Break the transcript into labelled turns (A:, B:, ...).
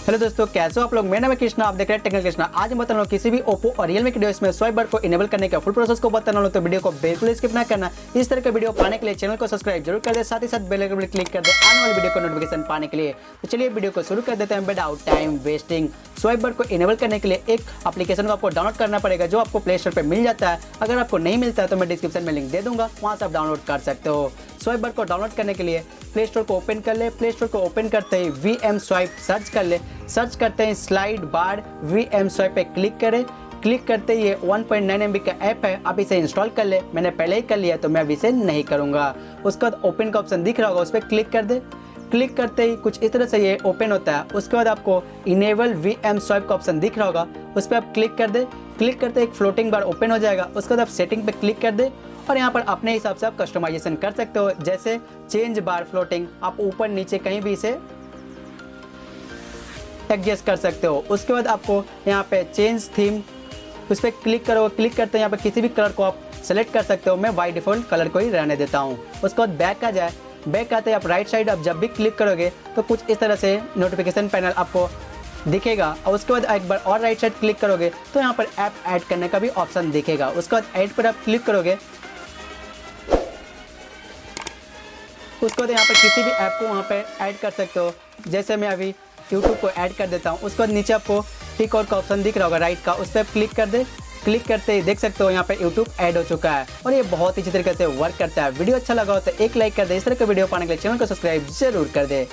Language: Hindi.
A: हेलो दोस्तों, कैसे हो आप लोग। मेरा नाम है कृष्णा, आप देख रहे हैं टेक्निकल कृष्णा। आज मैं बताने वाला हूं किसी भी ओप्पो और रियलमी के डिवाइस में स्वाइप बार को इनेबल करने का फुल प्रोसेस को बताने वाला हूं, तो वीडियो को बिल्कुल स्किप ना करना। इस तरह के वीडियो पाने के लिए चैनल को सब्सक्राइब जरूर कर दे, साथ ही साथ बेल आइकन पर क्लिक कर दे आने वाली वीडियो को नोटिफिकेशन पाने के लिए। तो चलिए वीडियो को शुरू कर देते हैं विदाउट टाइम वेस्टिंग। स्वाइप बार को इनेबल करने के लिए एक एप्लीकेशन को आपको डाउनलोड करना पड़ेगा, जो आपको प्ले स्टोर पर मिल जाता है। अगर आपको नहीं मिलता है तो मैं डिस्क्रिप्शन में लिंक दे दूंगा, वहां से आप डाउनलोड कर सकते हो। स्वाइप बार को डाउनलोड करने के लिए प्ले स्टोर को ओपन कर ले। प्ले स्टोर को ओपन करते ही VM स्वाइप सर्च कर ले। सर्च करते ही स्लाइड बार VM स्वाइप पे क्लिक करें। क्लिक करते ही ये 1.9 MB का ऐप है, आप इसे इंस्टॉल कर ले। मैंने पहले ही कर लिया तो मैं अब इसे नहीं करूँगा। उसके बाद ओपन का ऑप्शन दिख रहा होगा, उस पर क्लिक कर दे। क्लिक करते ही कुछ इस तरह से ये ओपन होता है। उसके बाद आपको इनेबल VM स्वाइप का ऑप्शन दिख रहा होगा, उस पर आप क्लिक कर दे। क्लिक करते एक फ्लोटिंग बार ओपन हो जाएगा। उसके बाद आप सेटिंग पे क्लिक कर दे और यहाँ पर अपने हिसाब से आप कस्टमाइजेशन कर सकते हो, जैसे चेंज बार फ्लोटिंग, आप ऊपर नीचे कहीं भी इसे एडजस्ट कर सकते हो। उसके बाद आपको यहाँ पे चेंज थीम, उस पर क्लिक करो। क्लिक करते हैं यहाँ पर किसी भी कलर को आप सेलेक्ट कर सकते हो। मैं बाय डिफ़ॉल्ट कलर को ही रहने देता हूँ। उसके बाद बैक आ जाए। बैक आते ही आप राइट साइड आप जब भी क्लिक करोगे तो कुछ इस तरह से नोटिफिकेशन पैनल आपको दिखेगा। और उसके बाद एक बार और राइट साइड क्लिक करोगे तो यहाँ पर ऐप ऐड करने का भी ऑप्शन दिखेगा। उसके बाद ऐड पर आप क्लिक करोगे। उसके बाद यहाँ पर किसी भी ऐप को वहाँ पर ऐड कर सकते हो, जैसे मैं अभी यूट्यूब को ऐड कर देता हूँ। उसके बाद नीचे आपको टिक और का ऑप्शन दिख रहा होगा राइट का, उस पर क्लिक कर दे। क्लिक करते ही देख सकते हो यहाँ पे यूट्यूब ऐड हो चुका है और ये बहुत ही अच्छी तरीके से वर्क करता है। वीडियो अच्छा लगा हो तो एक लाइक कर दे। इस तरह का वीडियो पाने के लिए चैनल को सब्सक्राइब जरूर कर दे।